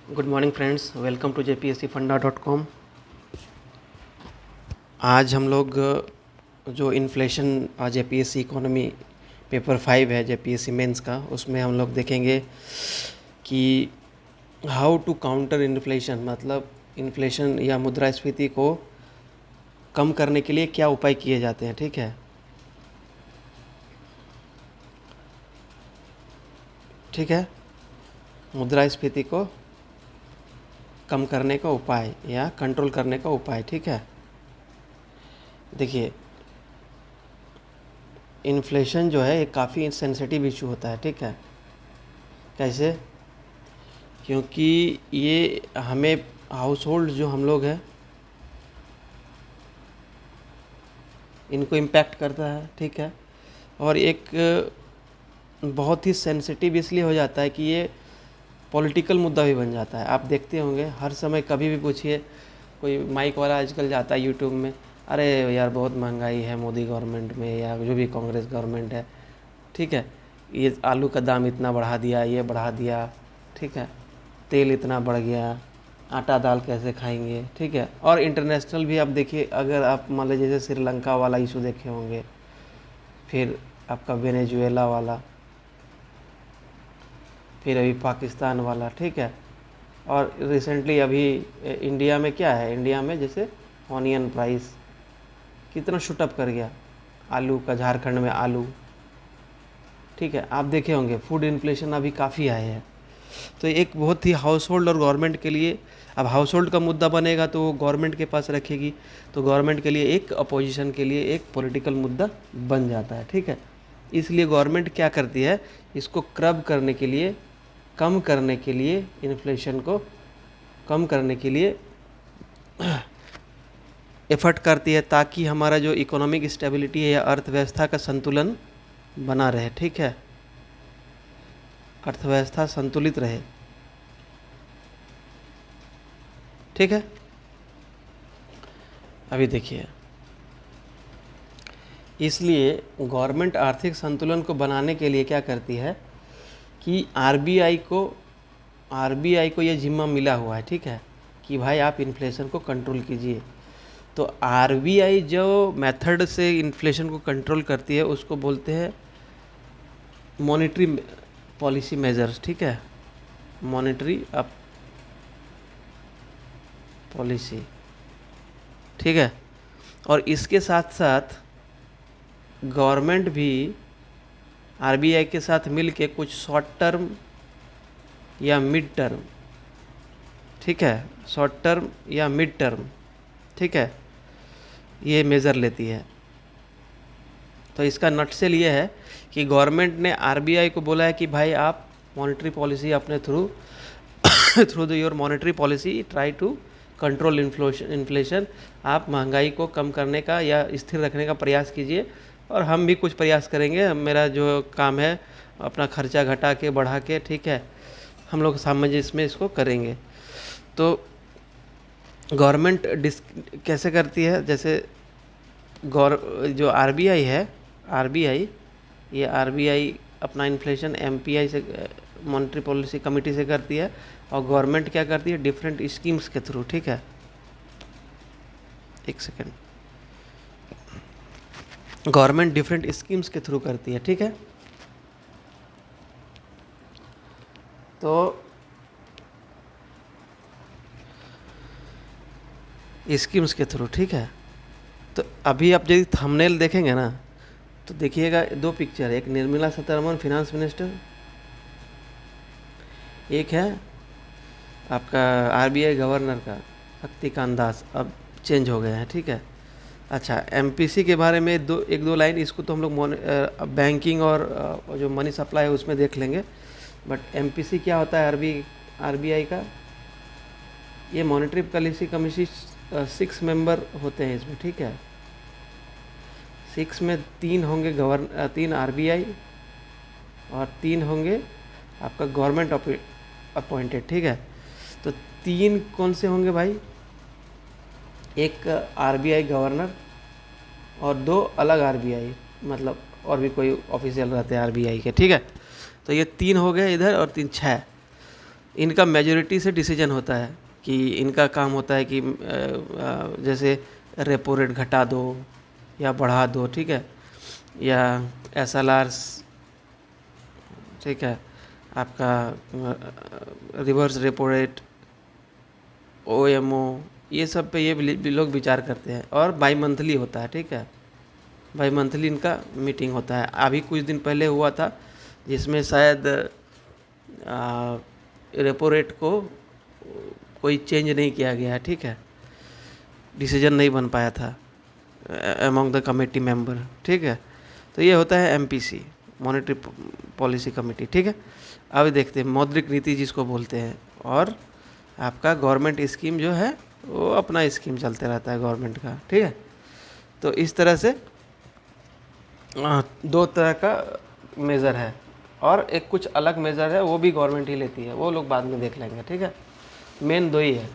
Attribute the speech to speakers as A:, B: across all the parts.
A: Good morning friends, welcome to jpscfunda.com। आज हम लोग जो इन्फ्लेशन जेपीएससी इकोनॉमी पेपर 5 है जेपीएससी मेंस का, उसमें हम लोग देखेंगे कि हाउ टू काउंटर इन्फ्लेशन, मतलब इन्फ्लेशन या मुद्रास्फीति को कम करने के लिए क्या उपाय किए जाते हैं। ठीक है, ठीक है। मुद्रास्फीति को कम करने का उपाय या कंट्रोल करने का उपाय। ठीक है, देखिए इन्फ्लेशन जो है एक काफ़ी सेंसिटिव इशू होता है। ठीक है, कैसे? क्योंकि ये हमें हाउस होल्ड जो हम लोग हैं इनको इम्पैक्ट करता है। ठीक है, और एक बहुत ही सेंसिटिव इसलिए हो जाता है कि ये पॉलिटिकल मुद्दा भी बन जाता है। आप देखते होंगे हर समय, कभी भी पूछिए, कोई माइक वाला आजकल जाता है यूट्यूब में, अरे यार बहुत महंगाई है मोदी गवर्नमेंट में या जो भी कांग्रेस गवर्नमेंट है। ठीक है, ये आलू का दाम इतना बढ़ा दिया, ये बढ़ा दिया। ठीक है, तेल इतना बढ़ गया, आटा दाल कैसे खाएंगे। ठीक है, और इंटरनेशनल भी आप देखिए, अगर आप मान लीजिए जैसे श्रीलंका वाला इशू देखे होंगे, फिर आपका वेनेजुएला वाला, फिर अभी पाकिस्तान वाला। ठीक है, और रिसेंटली अभी इंडिया में क्या है, इंडिया में जैसे ऑनियन प्राइस कितना शूटअप कर गया, आलू का, झारखंड में आलू। ठीक है, आप देखे होंगे फूड इन्फ्लेशन अभी काफ़ी आए हैं। तो एक बहुत ही हाउस होल्ड और गवर्नमेंट के लिए, अब हाउस होल्ड का मुद्दा बनेगा तो वो गवर्नमेंट के पास रखेगी, तो गवर्नमेंट के लिए एक, अपोजिशन के लिए एक पॉलिटिकल मुद्दा बन जाता है। ठीक है, इसलिए गवर्नमेंट क्या करती है, इसको क्रब करने के लिए, कम करने के लिए, इन्फ्लेशन को कम करने के लिए एफर्ट करती है, ताकि हमारा जो इकोनॉमिक स्टेबिलिटी है या अर्थव्यवस्था का संतुलन बना रहे। ठीक है, अर्थव्यवस्था संतुलित रहे। ठीक है, अभी देखिए, इसलिए गवर्नमेंट आर्थिक संतुलन को बनाने के लिए क्या करती है कि आरबीआई को ये जिम्मा मिला हुआ है। ठीक है, कि भाई आप इन्फ्लेशन को कंट्रोल कीजिए। तो आरबीआई जो मेथड से इन्फ्लेशन को कंट्रोल करती है उसको बोलते हैं मॉनेटरी पॉलिसी मेजर्स। ठीक है, मॉनेटरी अप पॉलिसी। ठीक है, और इसके साथ साथ गवर्नमेंट भी आरबीआई के साथ मिल के कुछ शॉर्ट टर्म या मिड टर्म, ठीक है, शॉर्ट टर्म या मिड टर्म, ठीक है, ये मेज़र लेती है। तो इसका नटसेल ये है कि गवर्नमेंट ने आरबीआई को बोला है कि भाई आप मॉनेटरी पॉलिसी अपने through through the your monetary policy try to control inflation, आप महंगाई को कम करने का या स्थिर रखने का प्रयास कीजिए, और हम भी कुछ प्रयास करेंगे। मेरा जो काम है अपना खर्चा घटा के, बढ़ा के, ठीक है, हम लोग सामंजस्य में इसको करेंगे। तो गवर्नमेंट कैसे करती है, जैसे जो आरबीआई है, आरबीआई, ये आरबीआई अपना इन्फ्लेशन एमपीआई से, मॉनेटरी पॉलिसी कमेटी से करती है, और गवर्नमेंट क्या करती है, डिफरेंट स्कीम्स के थ्रू। ठीक है, एक सेकेंड, गवर्नमेंट डिफरेंट स्कीम्स के थ्रू करती है। ठीक है, तो स्कीम्स के थ्रू। ठीक है, तो अभी आप यदि थंबनेल देखेंगे ना, तो देखिएगा दो पिक्चर है, एक निर्मला सीतारमण फिनांस मिनिस्टर, एक है आपका आरबीआई गवर्नर का शक्तिकांत दास, अब चेंज हो गए हैं। ठीक है, अच्छा, एमपीसी के बारे में एक दो लाइन, इसको तो हम लोग बैंकिंग और जो मनी सप्लाई है उसमें देख लेंगे। बट एमपीसी क्या होता है, आरबीआई का, ये मॉनेटरी पॉलिसी कमेटी 6 मेंबर होते हैं इसमें। ठीक है, 6 में 3 होंगे 3 आरबीआई और 3 होंगे आपका गवर्नमेंट अपॉइंटेड। ठीक है, तो 3 कौन से होंगे भाई, एक आरबीआई गवर्नर और 2 अलग आरबीआई, मतलब और भी कोई ऑफिशियल रहते हैं आरबीआई के। ठीक है, तो ये 3 हो गए इधर और 3, 6। इनका मेजोरिटी से डिसीजन होता है कि इनका काम होता है कि जैसे रेपो रेट घटा दो या बढ़ा दो, ठीक है, या एसएलआर्स, ठीक है, आपका रिवर्स रेपो रेट, ओएमओ, ये सब पे ये भी लोग विचार करते हैं। और बाई मंथली होता है, ठीक है, बाई मंथली इनका मीटिंग होता है। अभी कुछ दिन पहले हुआ था जिसमें शायद रेपो रेट को कोई चेंज नहीं किया गया, ठीक है, डिसीजन नहीं बन पाया था अमॉन्ग द कमेटी मेंबर, ठीक है। तो ये होता है एमपीसी, मॉनेटरी पॉलिसी कमेटी, ठीक है। अब देखते हैं मौद्रिक नीति जिसको बोलते हैं। और आपका गवर्नमेंट स्कीम जो है वो अपना स्कीम चलते रहता है गवर्नमेंट का, ठीक है। तो इस तरह से दो तरह का मेज़र है, और एक कुछ अलग मेज़र है वो भी गवर्नमेंट ही लेती है, वो लोग बाद में देख लेंगे, ठीक है। मेन दो ही है।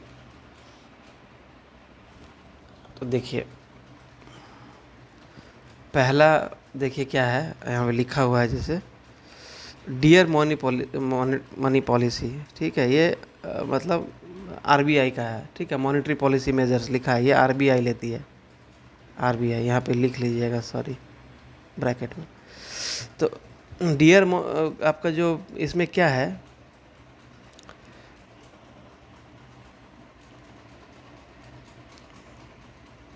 A: तो देखिए पहला, देखिए क्या है यहाँ पे लिखा हुआ है, जैसे डियर मनी पॉलिसी, ठीक है, ये मतलब आरबीआई का है, ठीक है। मॉनेटरी पॉलिसी मेजर्स लिखा है, ये आरबीआई लेती है, आरबीआई यहाँ पे लिख लीजिएगा, सॉरी, ब्रैकेट में। तो डियर आपका जो इसमें क्या है,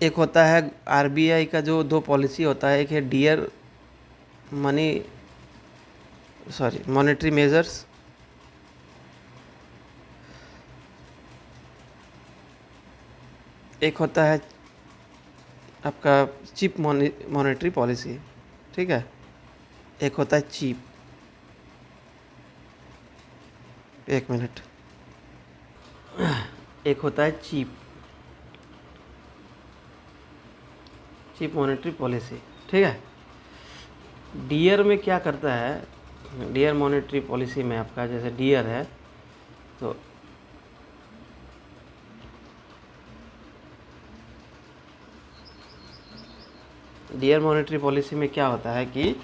A: एक होता है आरबीआई का जो दो पॉलिसी होता है, एक है dear money sorry monetary measures, एक होता है आपका चीप मॉनेटरी पॉलिसी, ठीक है, एक होता है चीप। एक मिनट, एक होता है चीप मॉनेटरी पॉलिसी, ठीक है। डियर में क्या करता है, डियर मॉनेटरी पॉलिसी में आपका जैसे डियर है, तो डियर मॉनेटरी पॉलिसी में क्या होता है कि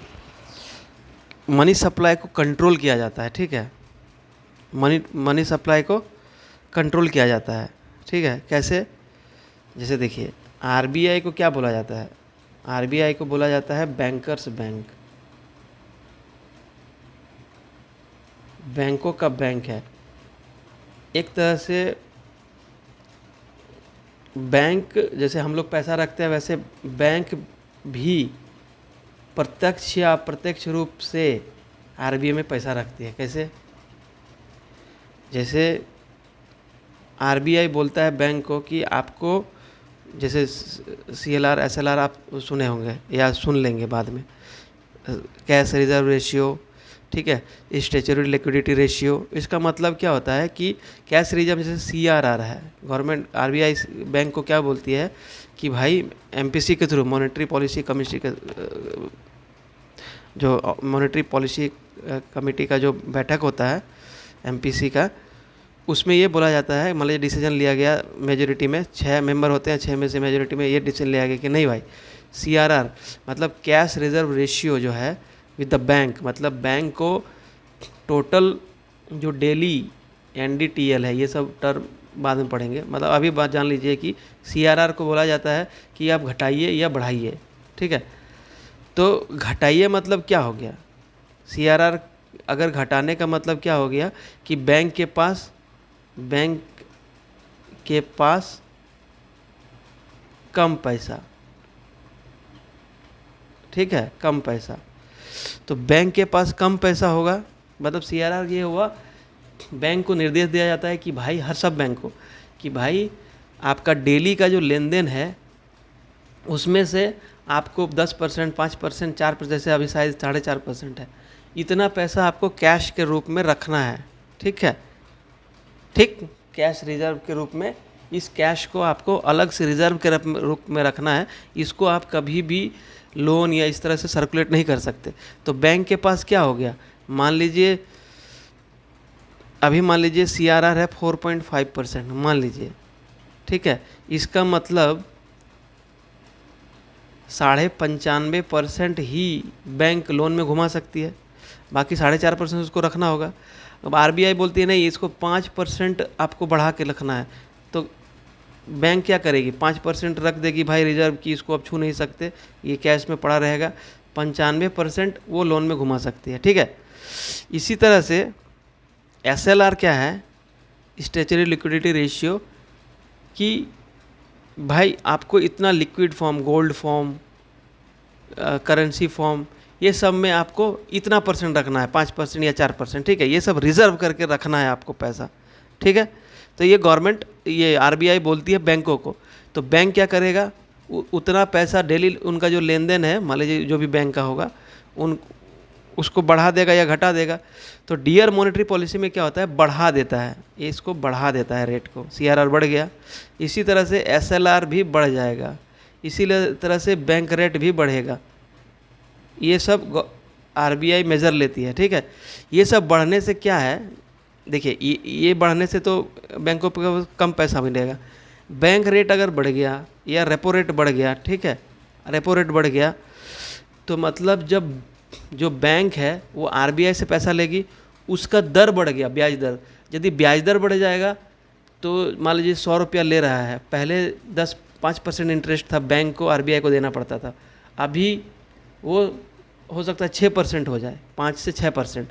A: मनी सप्लाई को कंट्रोल किया जाता है, ठीक है, मनी सप्लाई को कंट्रोल किया जाता है, ठीक है। कैसे, जैसे देखिए आरबीआई को क्या बोला जाता है, आरबीआई को बोला जाता है बैंकर्स बैंक, बैंकों का बैंक है एक तरह से। बैंक जैसे हम लोग पैसा रखते हैं, वैसे बैंक भी प्रत्यक्ष या अप्रत्यक्ष रूप से आरबीआई में पैसा रखती है। कैसे, जैसे आरबीआई बोलता है बैंक को कि आपको, जैसे सीएलआर एसएलआर आप सुने होंगे या सुन लेंगे बाद में, कैश रिजर्व रेशियो, ठीक है, स्टैच्यूटरी लिक्विडिटी रेशियो। इसका मतलब क्या होता है कि कैश रिजर्व जैसे सीआरआर है, गवर्नमेंट आरबीआई बैंक को क्या बोलती है कि भाई एमपीसी के थ्रू, मॉनेटरी पॉलिसी कमिटी का जो मॉनेटरी पॉलिसी कमेटी का जो बैठक होता है एमपीसी का, उसमें ये बोला जाता है, मतलब डिसीजन लिया गया मेजोरिटी में, 6 मेंबर होते हैं, 6 में से मेजोरिटी में ये डिसीजन लिया गया कि नहीं भाई, सीआरआर मतलब कैश रिजर्व रेशियो जो है विद द बैंक, मतलब बैंक को टोटल जो डेली एनडीटीएल है, ये सब टर्म बाद में पढ़ेंगे, मतलब अभी बात जान लीजिए कि सीआरआर को बोला जाता है कि आप घटाइए या बढ़ाइए, ठीक है। तो घटाइए मतलब क्या हो गया, सीआरआर अगर घटाने का मतलब क्या हो गया कि बैंक के पास कम पैसा, ठीक है, कम पैसा। तो बैंक के पास कम पैसा होगा, मतलब सीआरआर ये हुआ, बैंक को निर्देश दिया जाता है कि भाई, हर सब बैंक को, कि भाई आपका डेली का जो लेन देन है उसमें से आपको 10%, 5%, 4%, जैसे अभी शायद 4.5% है, इतना पैसा आपको कैश के रूप में रखना है, ठीक है, ठीक, कैश रिजर्व के रूप में। इस कैश को आपको अलग से रिजर्व के रूप में रखना है, इसको आप कभी भी लोन या इस तरह से सर्कुलेट नहीं कर सकते। तो बैंक के पास क्या हो गया, मान लीजिए सीआरआर है 4.5%, मान लीजिए, ठीक है, इसका मतलब 95.5% ही बैंक लोन में घुमा सकती है, बाकी 4.5% उसको रखना होगा। अब आरबीआई बोलती है नहीं, इसको 5% आपको बढ़ा के रखना है, तो बैंक क्या करेगी, 5% रख देगी भाई रिजर्व की, इसको अब छू नहीं सकते, ये कैश में पड़ा रहेगा, 95% वो लोन में घुमा सकती है। ठीक है, इसी तरह से एसएलआर क्या है, स्टैच्यूटरी लिक्विडिटी रेशियो, कि भाई आपको इतना liquid form, gold form, currency form, ये सब में आपको इतना परसेंट रखना है, 5% या 4%। ठीक है, ये सब रिजर्व करके रखना है आपको पैसा। ठीक है, तो ये गवर्नमेंट, ये आरबीआई बोलती है बैंकों को, तो बैंक क्या करेगा, उतना पैसा डेली उनका जो लेन देन है, मान लीजिए जो भी बैंक का होगा, उन उसको बढ़ा देगा या घटा देगा। तो डियर मॉनेटरी पॉलिसी में क्या होता है, बढ़ा देता है, ये इसको बढ़ा देता है रेट को, सीआरआर बढ़ गया। इसी तरह से एसएलआर भी बढ़ जाएगा, इसी तरह से बैंक रेट भी बढ़ेगा। ये सब आरबीआई मेज़र लेती है। ठीक है, ये सब बढ़ने से क्या है, देखिए ये बढ़ने से तो बैंकों पर कम पैसा मिलेगा। बैंक रेट अगर बढ़ गया या रेपो रेट बढ़ गया, ठीक है, रेपो रेट बढ़ गया, तो मतलब जब जो बैंक है वो आरबीआई से पैसा लेगी, उसका दर बढ़ गया, ब्याज दर। यदि ब्याज दर बढ़ जाएगा तो मान लीजिए 100 रुपया ले रहा है, पहले 5% इंटरेस्ट था, बैंक को आरबीआई को देना पड़ता था, अभी वो हो सकता है 6% हो जाए, 5 से 6%,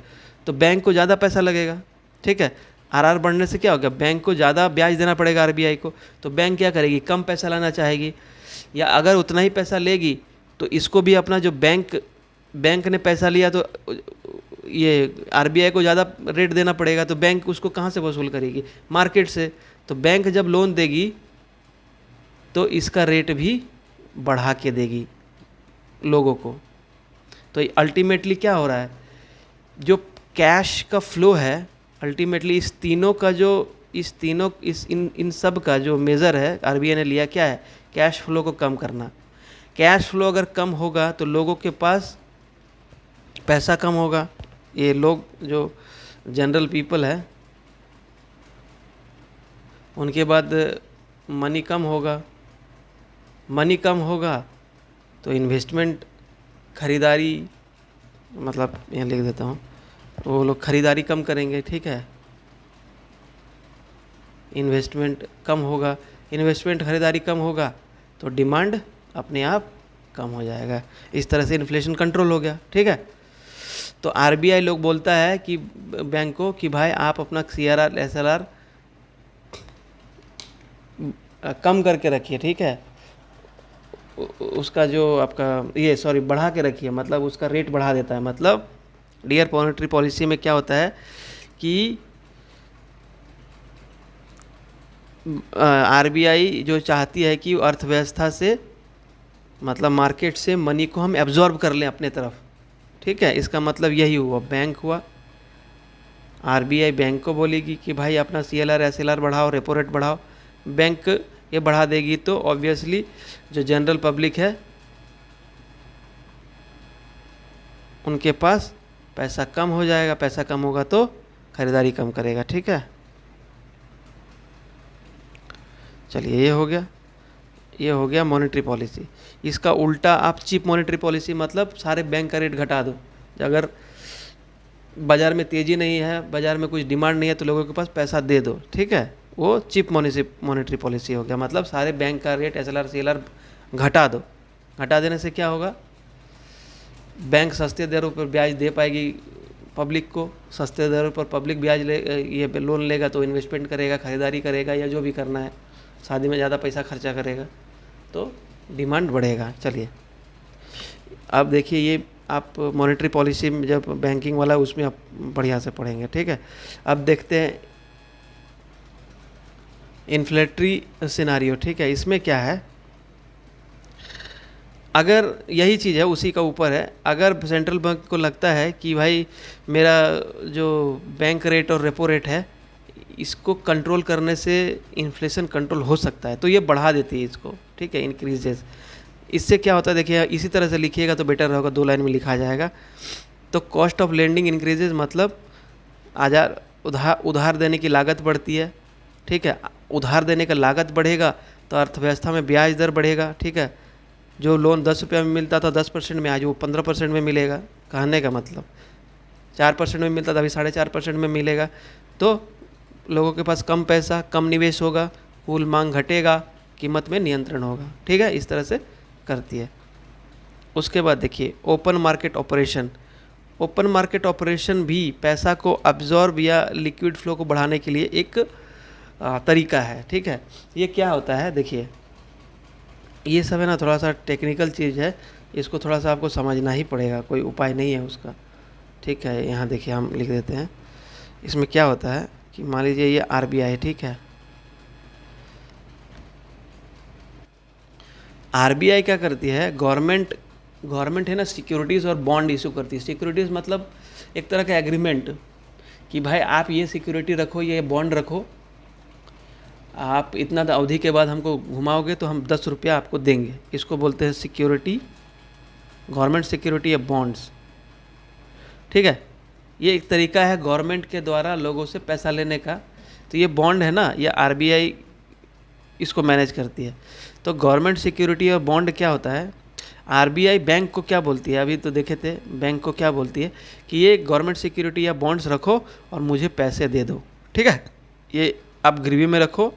A: तो बैंक को ज़्यादा पैसा लगेगा। ठीक है, आरआर बढ़ने से क्या हो गया, बैंक को ज़्यादा ब्याज देना पड़ेगा आरबीआई को, तो बैंक क्या करेगी, कम पैसा लाना चाहेगी, या अगर उतना ही पैसा लेगी तो इसको भी अपना जो बैंक ने पैसा लिया तो ये आरबीआई को ज़्यादा रेट देना पड़ेगा, तो बैंक उसको कहाँ से वसूल करेगी, मार्केट से। तो बैंक जब लोन देगी तो इसका रेट भी बढ़ा के देगी लोगों को। तो अल्टीमेटली क्या हो रहा है, जो कैश का फ्लो है, अल्टीमेटली इस तीनों का जो इन सब का जो मेज़र है आरबीआई ने लिया, क्या है, कैश फ्लो को कम करना। कैश फ्लो अगर कम होगा तो लोगों के पास पैसा कम होगा, ये लोग जो जनरल पीपल है उनके बाद मनी कम होगा, मनी कम होगा तो इन्वेस्टमेंट, खरीदारी, मतलब यहाँ लिख देता हूँ, वो लोग खरीदारी कम करेंगे। ठीक है, इन्वेस्टमेंट कम होगा, इन्वेस्टमेंट खरीदारी कम होगा तो डिमांड अपने आप कम हो जाएगा, इस तरह से इन्फ्लेशन कंट्रोल हो गया। ठीक है, तो आरबीआई लोग बोलता है कि बैंक को कि भाई आप अपना सीआरआर एसएलआर कम करके रखिए। ठीक है, उसका जो आपका ये बढ़ा के रखिए, मतलब उसका रेट बढ़ा देता है। मतलब डियर मॉनेटरी पॉलिसी में क्या होता है कि आरबीआई जो चाहती है कि अर्थव्यवस्था से, मतलब मार्केट से मनी को हम एब्जॉर्ब कर लें अपने तरफ। ठीक है, इसका मतलब यही हुआ, बैंक हुआ, आरबीआई बैंक को बोलेगी कि भाई अपना सीएलआर एसएलआर बढ़ाओ, रेपो रेट बढ़ाओ, बैंक ये बढ़ा देगी तो ऑब्वियसली जो जनरल पब्लिक है उनके पास पैसा कम हो जाएगा, पैसा कम होगा तो खरीदारी कम करेगा। ठीक है, चलिए ये हो गया मॉनेटरी पॉलिसी। इसका उल्टा आप चीप मॉनेटरी पॉलिसी, मतलब सारे बैंक का रेट घटा दो। अगर बाज़ार में तेज़ी नहीं है, बाज़ार में कुछ डिमांड नहीं है, तो लोगों के पास पैसा दे दो। ठीक है, वो चीप मॉनेटरी पॉलिसी हो गया, मतलब सारे बैंक का रेट एसएलआर सीएलआर घटा दो। घटा देने से क्या होगा, बैंक सस्ते दरों पर ब्याज दे पाएगी पब्लिक को, सस्ते दरों पर पब्लिक ब्याज ये लोन लेगा तो इन्वेस्टमेंट करेगा, खरीदारी करेगा, या जो भी करना है, शादी में ज़्यादा पैसा खर्चा करेगा तो डिमांड बढ़ेगा। चलिए अब देखिए, ये आप मॉनेटरी पॉलिसी में जब बैंकिंग वाला उसमें आप बढ़िया से पढ़ेंगे। ठीक है, अब देखते हैं इन्फ्लेटरी सिनारियो। ठीक है, इसमें क्या है, अगर यही चीज़ है उसी का ऊपर है, अगर सेंट्रल बैंक को लगता है कि भाई मेरा जो बैंक रेट और रेपो रेट है इसको कंट्रोल करने से इन्फ्लेशन कंट्रोल हो सकता है, तो ये बढ़ा देती है इसको। ठीक है, इंक्रीजेस। इससे क्या होता है, देखिए इसी तरह से लिखिएगा तो बेटर होगा, 2 लाइन में लिखा जाएगा। तो कॉस्ट ऑफ लेंडिंग इंक्रीजेज, मतलब उधार देने की लागत बढ़ती है। ठीक है, उधार देने का लागत बढ़ेगा तो अर्थव्यवस्था में ब्याज दर बढ़ेगा। ठीक है, जो लोन 10 रुपये में मिलता था 10% में, आज वो 15% में मिलेगा। कहने का मतलब 4% में मिलता था, अभी 4.5% में मिलेगा। तो लोगों के पास कम पैसा, कम निवेश होगा, कुल मांग घटेगा, कीमत में नियंत्रण होगा। ठीक है, इस तरह से करती है। उसके बाद देखिए open market operation. Open market operation भी पैसा को अब्जॉर्ब या लिक्विड फ्लो को बढ़ाने के लिए एक तरीका है। ठीक है, ये क्या होता है देखिए, ये सब है ना थोड़ा सा टेक्निकल चीज़ है, इसको थोड़ा सा आपको समझना ही पड़ेगा, कोई उपाय नहीं है उसका। ठीक है, यहाँ देखिए हम लिख देते हैं। इसमें क्या होता है कि मान लीजिए ये आरबीआई, ठीक है, आरबीआई क्या करती है, गवर्नमेंट है ना सिक्योरिटीज़ और बॉन्ड इशू करती है। सिक्योरिटीज़ मतलब एक तरह का एग्रीमेंट कि भाई आप ये सिक्योरिटी रखो, ये बॉन्ड रखो, आप इतना अवधि के बाद हमको घुमाओगे तो हम 10 रुपया आपको देंगे। इसको बोलते हैं सिक्योरिटी, गवर्नमेंट सिक्योरिटी या बॉन्ड्स। ठीक है, ये एक तरीका है गवर्नमेंट के द्वारा लोगों से पैसा लेने का। तो ये बॉन्ड है ना, ये आरबीआई इसको मैनेज करती है। तो गवर्नमेंट सिक्योरिटी और बॉन्ड क्या होता है, आरबीआई बैंक को क्या बोलती है, अभी तो देखे थे, बैंक को क्या बोलती है कि ये गवर्नमेंट सिक्योरिटी या बॉन्ड्स रखो और मुझे पैसे दे दो। ठीक है, ये आप गिरवी में रखो,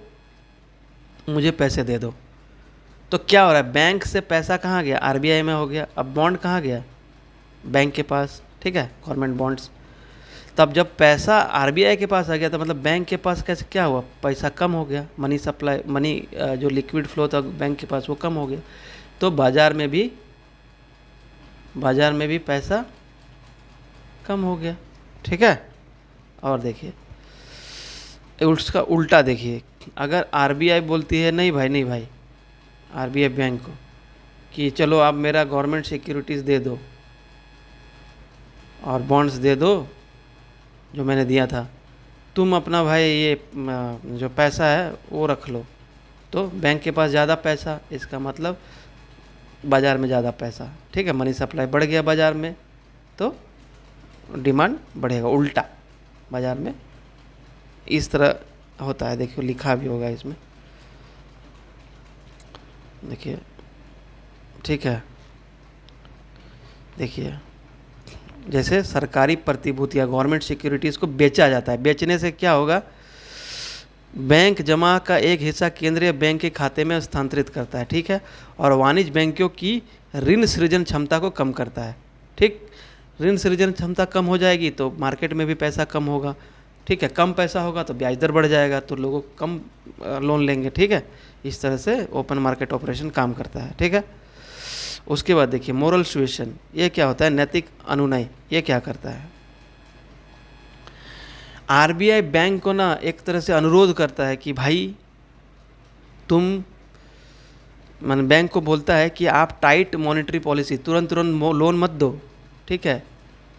A: मुझे पैसे दे दो। तो क्या हो रहा है, बैंक से पैसा कहाँ गया, आरबीआई में हो गया। अब बॉन्ड कहाँ गया, बैंक के पास। ठीक है, गवर्नमेंट बॉन्ड्स। तब जब पैसा आरबीआई के पास आ गया तो मतलब बैंक के पास कैसे क्या हुआ, पैसा कम हो गया, मनी सप्लाई, मनी जो लिक्विड फ्लो था बैंक के पास वो कम हो गया। तो बाज़ार में भी पैसा कम हो गया। ठीक है, और देखिए उसका उल्टा देखिए, अगर आरबीआई बोलती है नहीं भाई, आरबीआई बैंक को कि चलो आप मेरा गवर्नमेंट सिक्योरिटीज़ दे दो और बॉन्ड्स दे दो जो मैंने दिया था, तुम अपना भाई ये जो पैसा है वो रख लो। तो बैंक के पास ज़्यादा पैसा, इसका मतलब बाज़ार में ज़्यादा पैसा। ठीक है, मनी सप्लाई बढ़ गया बाज़ार में तो डिमांड बढ़ेगा, उल्टा बाज़ार में इस तरह होता है। देखिए लिखा भी होगा इसमें, देखिए। ठीक है, देखिए जैसे सरकारी प्रतिभूतियाँ, गवर्नमेंट सिक्योरिटीज़ को बेचा जाता है। बेचने से क्या होगा, बैंक जमा का एक हिस्सा केंद्रीय बैंक के खाते में स्थानांतरित करता है। ठीक है, और वाणिज्य बैंकों की ऋण सृजन क्षमता को कम करता है। ठीक, ऋण सृजन क्षमता कम हो जाएगी तो मार्केट में भी पैसा कम होगा। ठीक है, कम पैसा होगा तो ब्याज दर बढ़ जाएगा, तो लोगों कम लोन लेंगे। ठीक है, इस तरह से ओपन मार्केट ऑपरेशन काम करता है। ठीक है, उसके बाद देखिए मोरल सुएशन, ये क्या होता है, नैतिक अनुनय। ये क्या करता है, आरबीआई बैंक को ना एक तरह से अनुरोध करता है कि भाई तुम, मन बैंक को बोलता है कि आप टाइट मॉनेटरी पॉलिसी, तुरंत लोन मत दो। ठीक है,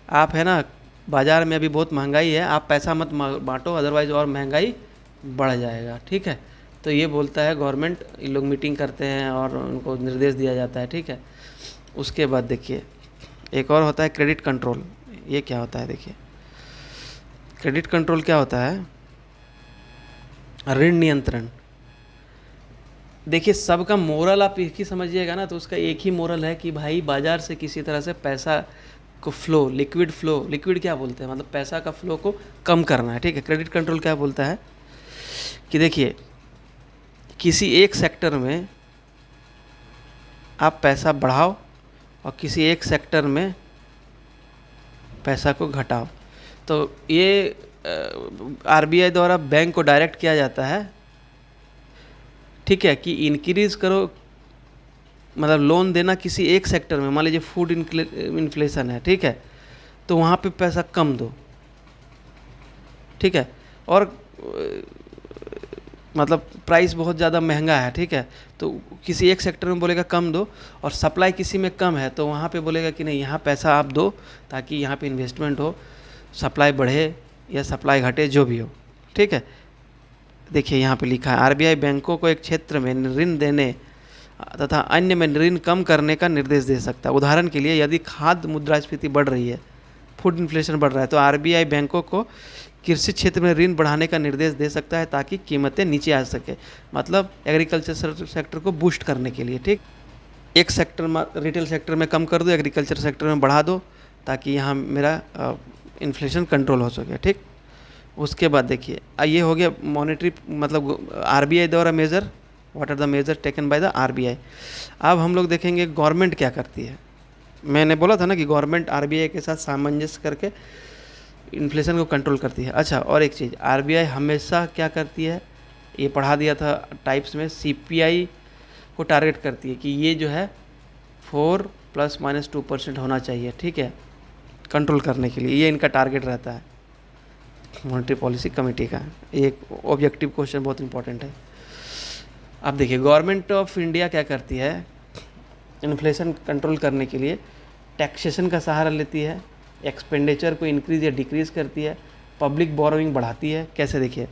A: आप है ना बाज़ार में अभी बहुत महंगाई है, आप पैसा मत बांटो, अदरवाइज़ और महंगाई बढ़ जाएगा। ठीक है, तो ये बोलता है गवर्नमेंट, इन लोग मीटिंग करते हैं और उनको निर्देश दिया जाता है। ठीक है, उसके बाद देखिए एक और होता है क्रेडिट कंट्रोल। ये क्या होता है, देखिए क्रेडिट कंट्रोल क्या होता है, ऋण नियंत्रण। देखिए सबका मोरल आप एक ही समझिएगा ना, तो उसका एक ही मोरल है कि भाई बाज़ार से किसी तरह से पैसा को फ्लो, लिक्विड क्या बोलते हैं, मतलब पैसा का फ्लो को कम करना है। ठीक है, क्रेडिट कंट्रोल क्या बोलता है कि देखिए किसी एक सेक्टर में आप पैसा बढ़ाओ और किसी एक सेक्टर में पैसा को घटाओ। तो ये आरबीआई द्वारा बैंक को डायरेक्ट किया जाता है। ठीक है, कि इंक्रीज़ करो, मतलब लोन देना किसी एक सेक्टर में, मान लीजिए फूड इन्फ्लेशन है। ठीक है, तो वहाँ पे पैसा कम दो। ठीक है, और मतलब प्राइस बहुत ज़्यादा महंगा है। ठीक है, तो किसी एक सेक्टर में बोलेगा कम दो, और सप्लाई किसी में कम है तो वहाँ पे बोलेगा कि नहीं यहाँ पैसा आप दो ताकि यहाँ पे इन्वेस्टमेंट हो, सप्लाई बढ़े या सप्लाई घटे, जो भी हो। ठीक है, देखिए यहाँ पे लिखा है आरबीआई बैंकों को एक क्षेत्र में ऋण देने तथा अन्य में ऋण कम करने का निर्देश दे सकता है। उदाहरण के लिए यदि खाद्य मुद्रास्फीति बढ़ रही है, फूड इन्फ्लेशन बढ़ रहा है, तो आरबीआई बैंकों को कृषि क्षेत्र में ऋण बढ़ाने का निर्देश दे सकता है ताकि कीमतें नीचे आ सके, मतलब एग्रीकल्चर सेक्टर को बूस्ट करने के लिए। ठीक, एक सेक्टर में रिटेल सेक्टर में कम कर दो, एग्रीकल्चर सेक्टर में बढ़ा दो ताकि यहाँ मेरा इन्फ्लेशन कंट्रोल हो सके, ठीक। उसके बाद देखिए ये हो गया मॉनेटरी, मतलब आरबीआई द्वारा major, what are the major taken by the RBI. अब हम लोग देखेंगे गवर्नमेंट क्या करती है। मैंने बोला था ना कि गवर्नमेंट आरबीआई के साथ सामंजस्य करके इन्फ्लेशन को कंट्रोल करती है। अच्छा, और एक चीज़, आरबीआई हमेशा क्या करती है, ये पढ़ा दिया था टाइप्स में, सीपीआई को टारगेट करती है कि ये जो है 4 ± 2% होना चाहिए, ठीक है, कंट्रोल करने के लिए। ये इनका टारगेट रहता है मॉनेटरी पॉलिसी कमेटी का। एक ऑब्जेक्टिव क्वेश्चन बहुत इंपॉर्टेंट है। अब देखिए गवर्नमेंट ऑफ इंडिया क्या करती है, इन्फ्लेशन कंट्रोल करने के लिए टैक्सेशन का सहारा लेती है, एक्सपेंडिचर को इंक्रीज या डिक्रीज करती है, पब्लिक बोरोइंग बढ़ाती है। कैसे, देखिए,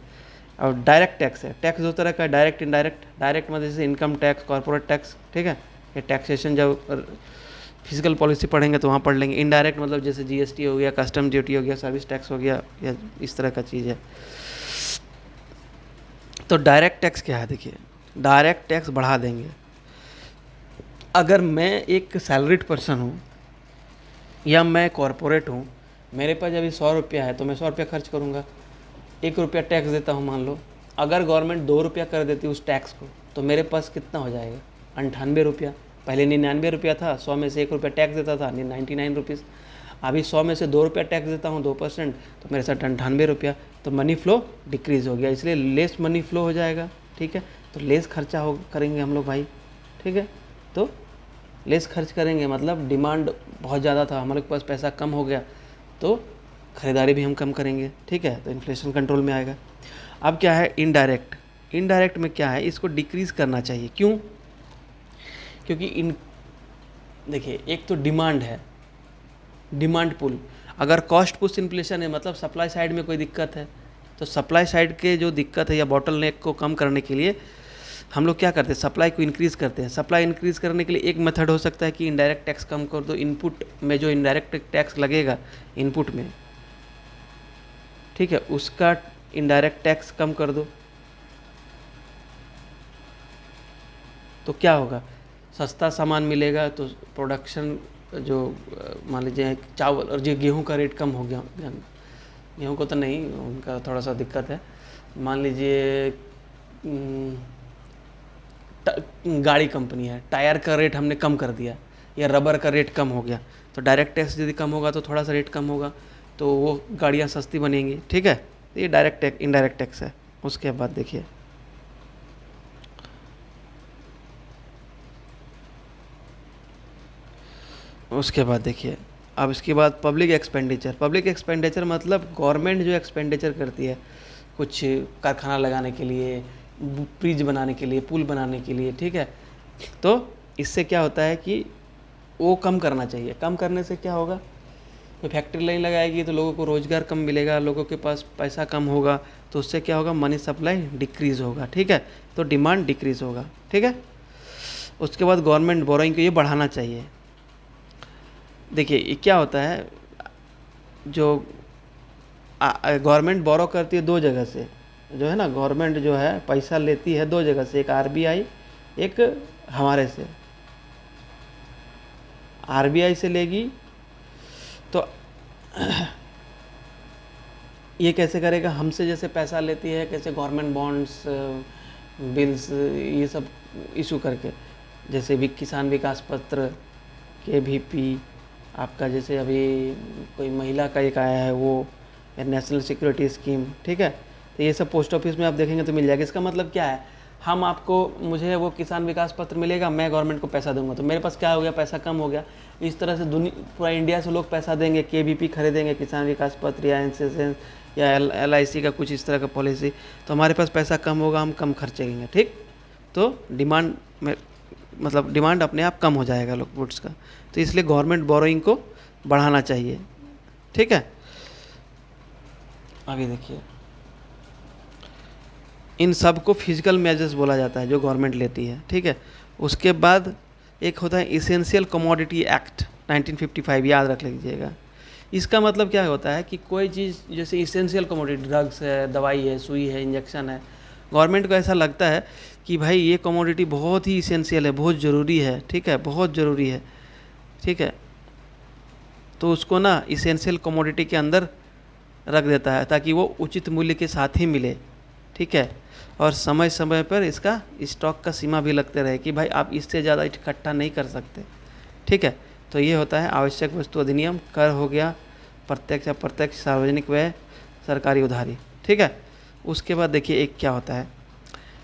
A: और डायरेक्ट टैक्स है, टैक्स दो तरह का, डायरेक्ट इनडायरेक्ट। डायरेक्ट मतलब जैसे इनकम टैक्स, कॉर्पोरेट टैक्स, ठीक है, ये टैक्सेशन जब फिजिकल पॉलिसी पढ़ेंगे तो वहाँ पढ़ लेंगे। इनडायरेक्ट मतलब जैसे जीएसटी हो गया, कस्टम ड्यूटी हो गया, सर्विस टैक्स हो गया, या इस तरह का चीज़ है। तो डायरेक्ट टैक्स क्या है, देखिए डायरेक्ट टैक्स बढ़ा देंगे। अगर मैं एक सैलरीड पर्सन हूँ या मैं कॉरपोरेट हूँ, मेरे पास जब 100 रुपया है तो मैं 100 रुपया खर्च करूँगा, 1 रुपया टैक्स देता हूँ मान लो। अगर गवर्नमेंट 2 रुपया कर देती उस टैक्स को, तो मेरे पास कितना हो जाएगा, 98 रुपया। पहले 99 रुपया था, 100 में से 1 रुपया टैक्स देता था, 99 रुपीज़। अभी 100 में से 2 रुपया टैक्स देता हूँ, 2%, तो मेरे साथ 98 रुपया। तो मनी फ्लो डिक्रीज़ हो गया, इसलिए लेस मनी फ्लो हो जाएगा, ठीक है। तो लेस खर्चा हो करेंगे हम लोग भाई, ठीक है। तो लेस खर्च करेंगे मतलब डिमांड बहुत ज़्यादा था, हमारे पास पैसा कम हो गया, तो ख़रीदारी भी हम कम करेंगे, ठीक है। तो इन्फ्लेशन कंट्रोल में आएगा। अब क्या है इनडायरेक्ट, इनडायरेक्ट में क्या है, इसको डिक्रीज़ करना चाहिए। क्यों? क्योंकि देखिए एक तो डिमांड है, डिमांड पुल। अगर कॉस्ट पुश इन्फ्लेशन है मतलब सप्लाई साइड में कोई दिक्कत है, तो सप्लाई साइड के जो दिक्कत है या बॉटल नेक को कम करने के लिए हम लोग क्या करते हैं, सप्लाई को इंक्रीज़ करते हैं। सप्लाई इंक्रीज़ करने के लिए एक मेथड हो सकता है कि इनडायरेक्ट टैक्स कम कर दो, इनपुट में जो इनडायरेक्ट टैक्स लगेगा इनपुट में, ठीक है, उसका इनडायरेक्ट टैक्स कम कर दो। तो क्या होगा, सस्ता सामान मिलेगा, तो प्रोडक्शन जो मान लीजिए चावल और जो गेहूं का रेट कम हो गया, गेहूं को तो नहीं, उनका थोड़ा सा दिक्कत है। मान लीजिए गाड़ी कंपनी है, टायर का रेट हमने कम कर दिया या रबर का रेट कम हो गया, तो डायरेक्ट टैक्स यदि कम होगा तो थोड़ा सा रेट कम होगा, तो वो गाड़ियाँ सस्ती बनेंगी, ठीक है। तो ये डायरेक्ट टैक्स, इनडायरेक्ट टैक्स है। उसके बाद देखिए अब इसके बाद पब्लिक एक्सपेंडिचर। पब्लिक एक्सपेंडिचर मतलब गवर्नमेंट जो एक्सपेंडिचर करती है कुछ कारखाना लगाने के लिए, ब्रिज बनाने के लिए, पुल बनाने के लिए, ठीक है। तो इससे क्या होता है कि वो कम करना चाहिए। कम करने से क्या होगा, कोई फैक्ट्री लाइन लगाएगी तो लोगों को रोज़गार कम मिलेगा, लोगों के पास पैसा कम होगा, तो उससे क्या होगा, मनी सप्लाई डिक्रीज़ होगा, ठीक है। तो डिमांड डिक्रीज़ होगा, ठीक है। उसके बाद गवर्नमेंट बोरोइंग को ये बढ़ाना चाहिए। देखिए ये क्या होता है, जो गवर्नमेंट बोरो करती है 2 जगह से, जो है ना, गवर्नमेंट जो है पैसा लेती है 2 जगह से, एक आरबीआई, एक हमारे से। आरबीआई से लेगी तो ये कैसे करेगा, हमसे जैसे पैसा लेती है, कैसे गवर्नमेंट बॉन्ड्स, बिल्स, ये सब इशू करके, जैसे भी किसान विकास पत्र, केवीपी, आपका जैसे अभी कोई महिला का एक आया है वो, या नेशनल सिक्योरिटी स्कीम, ठीक है। तो ये सब पोस्ट ऑफिस में आप देखेंगे तो मिल जाएगा। इसका मतलब क्या है, हम आपको, मुझे वो किसान विकास पत्र मिलेगा, मैं गवर्नमेंट को पैसा दूंगा, तो मेरे पास क्या हो गया, पैसा कम हो गया। इस तरह से पूरा इंडिया से लोग पैसा देंगे, केवीपी खरीदेंगे, किसान विकास पत्र या एनएसएस या एलआईसी का कुछ इस तरह का पॉलिसी, तो हमारे पास पैसा कम होगा, हम कम खर्चेंगे, ठीक। तो डिमांड में मतलब डिमांड अपने आप कम हो जाएगा लोग गुड्स का, तो इसलिए गवर्नमेंट बोरोइंग को बढ़ाना चाहिए, ठीक है। आगे देखिए, इन सब को फिजिकल मेजर्स बोला जाता है जो गवर्नमेंट लेती है, ठीक है। उसके बाद एक होता है इसेंशियल कमोडिटी एक्ट 1955, याद रख लीजिएगा। इसका मतलब क्या होता है कि कोई चीज़ जैसे इसेंशियल कमोडिटी, ड्रग्स है, दवाई है, सुई है, इंजेक्शन है, गवर्नमेंट को ऐसा लगता है कि भाई ये कमोडिटी बहुत ही इसेंशियल है, बहुत ज़रूरी है, ठीक है, बहुत ज़रूरी है, ठीक है। तो उसको ना इसेंशियल कमोडिटी के अंदर रख देता है ताकि वो उचित मूल्य के साथ ही मिले, ठीक है। और समय समय पर इसका स्टॉक का सीमा भी लगते रहे कि भाई आप इससे ज़्यादा इकट्ठा नहीं कर सकते, ठीक है। तो ये होता है आवश्यक वस्तु अधिनियम। कर हो गया प्रत्यक्ष अप्रत्यक्ष, सार्वजनिक व्यय, सरकारी उधारी, ठीक है। उसके बाद देखिए एक क्या होता है,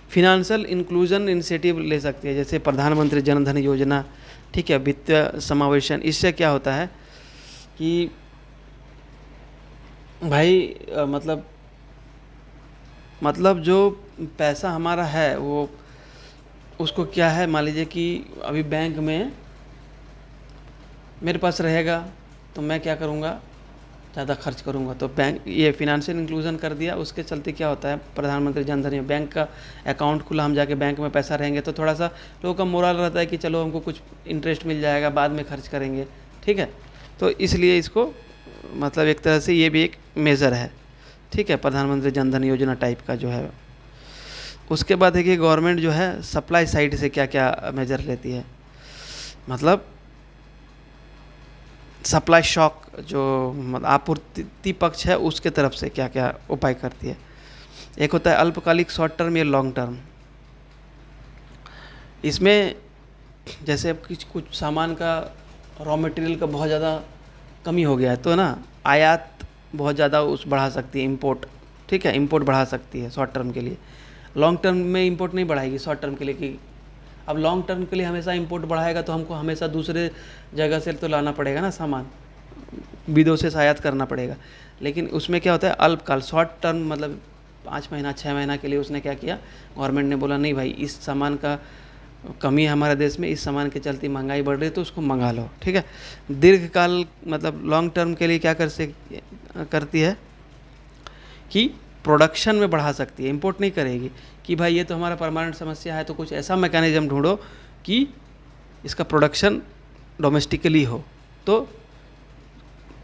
A: फिनेंशियल इंक्लूजन इनिशिएटिव ले सकती है, जैसे प्रधानमंत्री जन धन योजना, ठीक है, वित्तीय समावेशन। इससे क्या होता है कि भाई मतलब जो पैसा हमारा है वो उसको क्या है, मान लीजिए कि अभी बैंक में मेरे पास रहेगा तो मैं क्या करूँगा, ज़्यादा खर्च करूँगा। तो बैंक ये फिनेंशियल इंक्लूजन कर दिया, उसके चलते क्या होता है, प्रधानमंत्री जन धन बैंक का अकाउंट खुला, हम जाके बैंक में पैसा रहेंगे तो थोड़ा सा लोगों का मोरल रहता है कि चलो हमको कुछ इंटरेस्ट मिल जाएगा, बाद में खर्च करेंगे, ठीक है। तो इसलिए इसको मतलब एक तरह से ये भी एक मेज़र है, ठीक है, प्रधानमंत्री जन धन योजना टाइप का जो है। उसके बाद है कि गवर्नमेंट जो है सप्लाई साइड से क्या क्या मेजर लेती है, मतलब सप्लाई शॉक जो आपूर्ति पक्ष है उसके तरफ से क्या क्या उपाय करती है। एक होता है अल्पकालिक, शॉर्ट टर्म या लॉन्ग टर्म। इसमें जैसे अब कुछ सामान का रॉ मटेरियल का बहुत ज़्यादा कमी हो गया है तो ना आयात बहुत ज़्यादा उस बढ़ा सकती है, इंपोर्ट, ठीक है, इंपोर्ट बढ़ा सकती है शॉर्ट टर्म के लिए। लॉन्ग टर्म में इंपोर्ट नहीं बढ़ाएगी शॉर्ट टर्म के लिए, कि अब लॉन्ग टर्म के लिए हमेशा इंपोर्ट बढ़ाएगा तो हमको हमेशा दूसरे जगह से तो लाना पड़ेगा ना सामान, विदेशों से आयात करना पड़ेगा। लेकिन उसमें क्या होता है अल्पकाल, शॉर्ट टर्म, मतलब 5 महीना 6 महीना के लिए उसने क्या किया, गवर्नमेंट ने बोला नहीं भाई इस सामान का कमी है हमारे देश में, इस सामान के चलते महंगाई बढ़ रही है तो उसको मंगा लो, ठीक है। दीर्घकाल मतलब लॉन्ग टर्म के लिए क्या करती है कि प्रोडक्शन में बढ़ा सकती है, इंपोर्ट नहीं करेगी कि भाई ये तो हमारा परमानेंट समस्या है तो कुछ ऐसा मैकेनिज्म ढूंढो कि इसका प्रोडक्शन डोमेस्टिकली हो, तो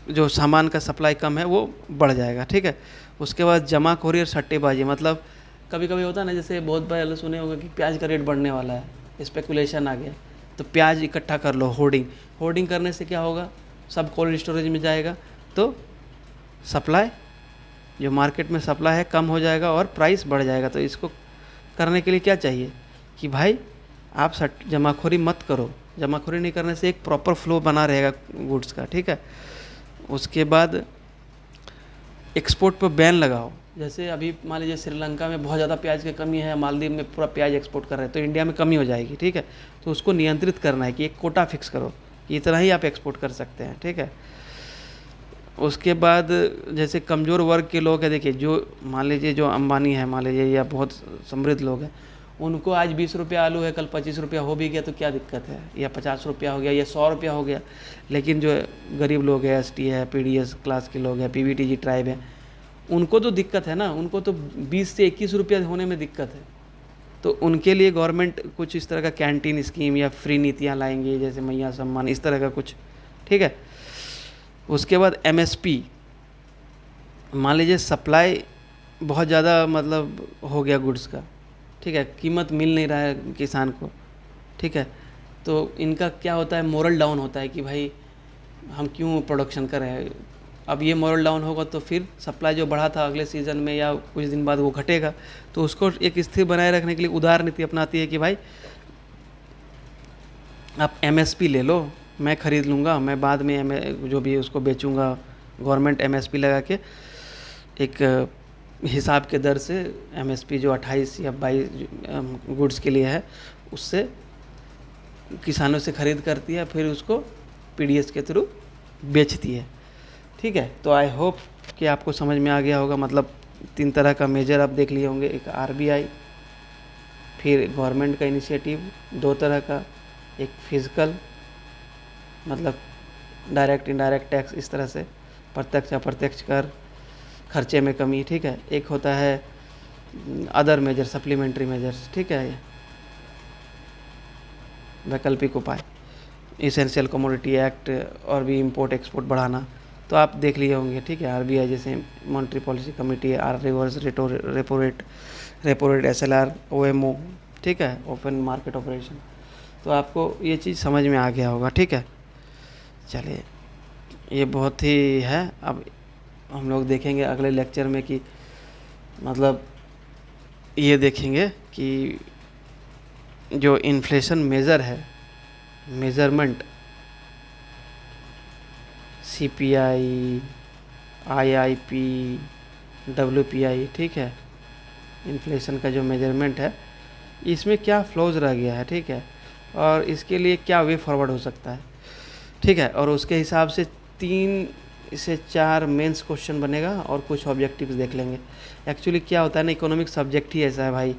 A: जो सामान का सप्लाई कम है वो बढ़ जाएगा, ठीक है। उसके बाद जमाखोरी और सट्टेबाजी, मतलब कभी कभी होता है ना, जैसे बहुत बार सुने होगा कि प्याज का रेट बढ़ने वाला है, स्पेकुलेशन आ गया तो प्याज इकट्ठा कर लो, होर्डिंग करने से क्या होगा, सब कोल्ड स्टोरेज में जाएगा तो सप्लाई, जो मार्केट में सप्लाई है कम हो जाएगा और प्राइस बढ़ जाएगा। तो इसको करने के लिए क्या चाहिए कि भाई आप जमाखोरी मत करो, जमाखोरी नहीं करने से एक प्रॉपर फ्लो बना रहेगा गुड्स का, ठीक है। उसके बाद एक्सपोर्ट पर बैन लगाओ, जैसे अभी मान लीजिए श्रीलंका में बहुत ज़्यादा प्याज की कमी है, मालदीव में पूरा प्याज एक्सपोर्ट कर रहे हैं तो इंडिया में कमी हो जाएगी, ठीक है। तो उसको नियंत्रित करना है कि एक कोटा फिक्स करो कि इतना ही आप एक्सपोर्ट कर सकते हैं, ठीक है। उसके बाद जैसे कमज़ोर वर्ग के लोग हैं, देखिए जो मान लीजिए जो अंबानी है मान लीजिए या बहुत समृद्ध लोग हैं, उनको आज 20 रुपया आलू है, कल 25 रुपया हो भी गया तो क्या दिक्कत है, या 50 रुपया हो गया या 100 रुपया हो गया। लेकिन जो गरीब लोग हैं, ST है, PDS क्लास के लोग हैं, PBTG ट्राइब है, उनको तो दिक्कत है ना, उनको तो 20 से 21 रुपया होने में दिक्कत है। तो उनके लिए गवर्नमेंट कुछ इस तरह का कैंटीन स्कीम या फ्री नीतियाँ लाएंगी, जैसे मैया सम्मान, इस तरह का कुछ, ठीक है। उसके बाद MSP, मान लीजिए सप्लाई बहुत ज़्यादा मतलब हो गया गुड्स का, ठीक है, कीमत मिल नहीं रहा है किसान को, ठीक है। तो इनका क्या होता है, मोरल डाउन होता है कि भाई हम क्यों प्रोडक्शन कर रहे हैं। अब ये मोरल डाउन होगा तो फिर सप्लाई जो बढ़ा था अगले सीज़न में या कुछ दिन बाद वो घटेगा। तो उसको एक स्थिर बनाए रखने के लिए उदार नीति अपनाती है कि भाई आप MSP ले लो, मैं ख़रीद लूँगा, मैं बाद में जो भी उसको बेचूँगा, गवर्नमेंट MSP लगा के एक हिसाब के दर से MSP जो 28 या 22 गुड्स के लिए है उससे किसानों से ख़रीद करती है, फिर उसको PDS के थ्रू बेचती है, ठीक है। तो आई होप कि आपको समझ में आ गया होगा, मतलब 3 तरह का मेजर आप देख लिए होंगे, एक RBI, फिर गवर्नमेंट का इनिशिएटिव 2 तरह का, एक फिजिकल मतलब डायरेक्ट इनडायरेक्ट टैक्स, इस तरह से प्रत्यक्ष अप्रत्यक्ष कर, खर्चे में कमी, ठीक है। एक होता है अदर मेजर, सप्लीमेंट्री मेजर्स, ठीक है, वैकल्पिक उपाय, इसेंशियल कमोडिटी एक्ट और भी इंपोर्ट एक्सपोर्ट बढ़ाना, तो आप देख लिए होंगे, ठीक है। RBI जैसे मॉनेटरी पॉलिसी कमेटी है, reverse repo rate, SLR, OMO, ठीक है, ओपन मार्केट ऑपरेशन। तो आपको ये चीज़ समझ में आ गया होगा, ठीक है। चलिए ये बहुत ही है। अब हम लोग देखेंगे अगले लेक्चर में कि मतलब ये देखेंगे कि जो इन्फ्लेशन मेज़र है, मेज़रमेंट, सीपीआई, आईआईपी, डब्ल्यूपीआई, ठीक है, इन्फ्लेशन का जो मेजरमेंट है इसमें क्या फ्लॉज रह गया है, ठीक है, और इसके लिए क्या वे फॉरवर्ड हो सकता है, ठीक है, और उसके हिसाब से 3 से 4 मेंस क्वेश्चन बनेगा और कुछ ऑब्जेक्टिव्स देख लेंगे। एक्चुअली क्या होता है ना, इकोनॉमिक सब्जेक्ट ही ऐसा है भाई,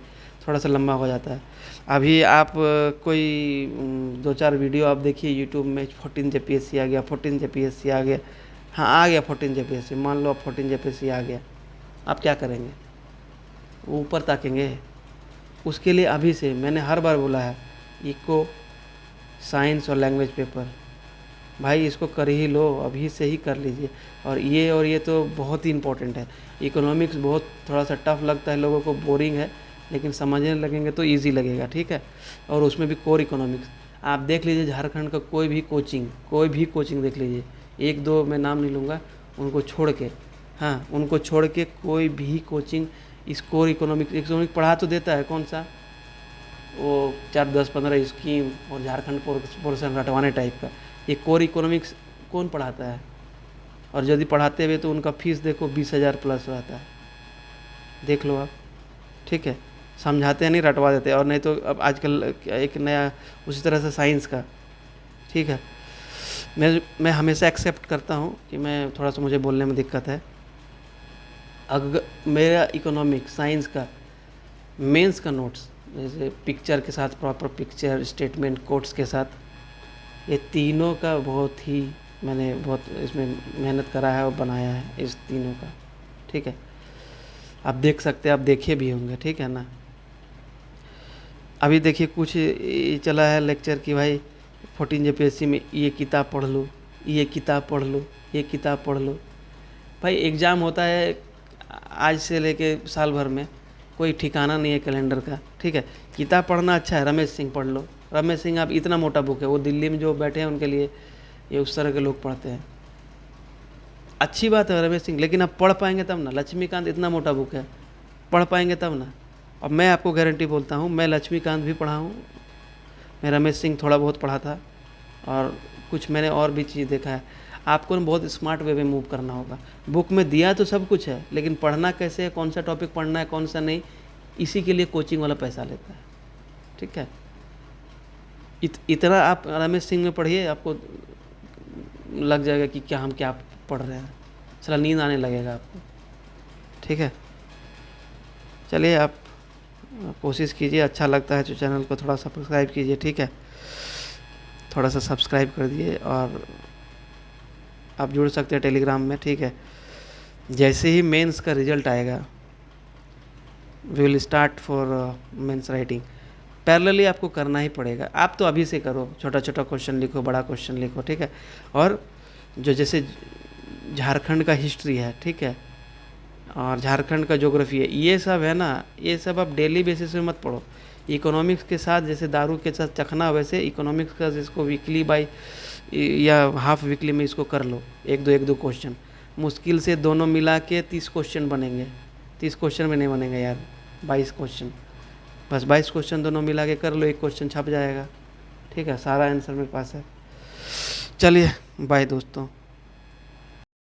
A: थोड़ा सा लंबा हो जाता है। अभी आप कोई 2-4 वीडियो आप देखिए यूट्यूब में, 14 जेपीएससी आ गया, 14 जेपीएससी आ गया, हाँ आ गया 14 जेपीएससी, मान लो अब 14 जेपीएससी आ गया, आप क्या करेंगे? वो ऊपर ताकेंगे? उसके लिए अभी से मैंने हर बार बोला है, इको, साइंस और लैंग्वेज पेपर, भाई इसको कर ही लो, अभी से ही कर लीजिए। और ये तो बहुत ही इम्पोर्टेंट है। इकोनॉमिक्स बहुत थोड़ा सा टफ लगता है लोगों को, बोरिंग है, लेकिन समझने लगेंगे तो इजी लगेगा, ठीक है। और उसमें भी कोर इकोनॉमिक्स आप देख लीजिए, झारखंड का कोई भी कोचिंग देख लीजिए, 1-2 मैं नाम नहीं लूँगा, उनको छोड़ के, हाँ उनको छोड़ के कोई भी कोचिंग इस कोर इकोनॉमिक्स पढ़ा तो देता है, कौन सा वो 4, 10, 15 स्कीम और झारखंड पोर्शन रटवाने टाइप का, ये कोर इकोनॉमिक्स कौन पढ़ाता है? और यदि पढ़ाते हुए तो उनका फीस देखो 20,000 प्लस रहता है, देख लो आप, ठीक है। समझाते हैं नहीं, रटवा देते हैं। और नहीं तो अब आजकल एक नया उसी तरह से साइंस का, ठीक है। मैं हमेशा एक्सेप्ट करता हूँ कि मैं थोड़ा सा, मुझे बोलने में दिक्कत है। अगर मेरा इकोनॉमिक साइंस का मेंस का नोट्स, जैसे पिक्चर के साथ, प्रॉपर पिक्चर स्टेटमेंट कोट्स के साथ, ये तीनों का बहुत ही मैंने बहुत इसमें मेहनत करा है और बनाया है इस तीनों का, ठीक है। आप देख सकते हैं, आप देखे भी होंगे, ठीक है ना। अभी देखिए कुछ ये चला है लेक्चर कि भाई 14 जेपीएससी में ये किताब पढ़ लो, ये किताब पढ़ लो, ये किताब पढ़ लो। भाई एग्ज़ाम होता है आज से लेके साल भर में, कोई ठिकाना नहीं है कैलेंडर का, ठीक है। किताब पढ़ना अच्छा है, रमेश सिंह पढ़ लो। रमेश सिंह आप इतना मोटा बुक है, वो दिल्ली में जो बैठे हैं उनके लिए, ये उस तरह के लोग पढ़ते हैं, अच्छी बात है रमेश सिंह, लेकिन आप पढ़ पाएंगे तब ना। लक्ष्मीकांत इतना मोटा बुक है, पढ़ पाएंगे तब ना। अब मैं आपको गारंटी बोलता हूँ, मैं लक्ष्मीकांत भी पढ़ा हूँ, मैं रमेश सिंह थोड़ा बहुत पढ़ा था, और कुछ मैंने और भी चीज़ देखा है। आपको ना बहुत स्मार्ट वे में मूव करना होगा। बुक में दिया तो सब कुछ है, लेकिन पढ़ना कैसे है, कौन सा टॉपिक पढ़ना है, कौन सा नहीं, इसी के लिए कोचिंग वाला पैसा लेता है, ठीक है। इतना आप रमेश सिंह में पढ़िए, आपको लग जाएगा कि क्या हम क्या पढ़ रहे हैं, साला नींद आने लगेगा आपको, ठीक है। चलिए आप कोशिश कीजिए, अच्छा लगता है तो चैनल को थोड़ा सब्सक्राइब कीजिए, ठीक है, थोड़ा सा सब्सक्राइब कर दिए। और आप जुड़ सकते हैं टेलीग्राम में, ठीक है। जैसे ही मेंस का रिजल्ट आएगा, we will start for mains writing. Parallelly आपको करना ही पड़ेगा, आप तो अभी से करो, छोटा छोटा क्वेश्चन लिखो, बड़ा क्वेश्चन लिखो, ठीक है। और जो जैसे झारखंड का हिस्ट्री है, ठीक है, और झारखंड का ज्योग्राफी है, ये सब है ना, ये सब आप डेली बेसिस पे मत पढ़ो। इकोनॉमिक्स के साथ जैसे दारू के साथ चखना, वैसे इकोनॉमिक्स का जिसको वीकली बाई या हाफ वीकली में इसको कर लो, एक दो क्वेश्चन, मुश्किल से दोनों मिला के 30 क्वेश्चन बनेंगे। 30 क्वेश्चन में नहीं बनेंगे यार, 22 क्वेश्चन, बस 22 क्वेश्चन दोनों मिला के कर लो, एक क्वेश्चन छप जाएगा, ठीक है, सारा आंसर मेरे पास है। चलिए बाय दोस्तों।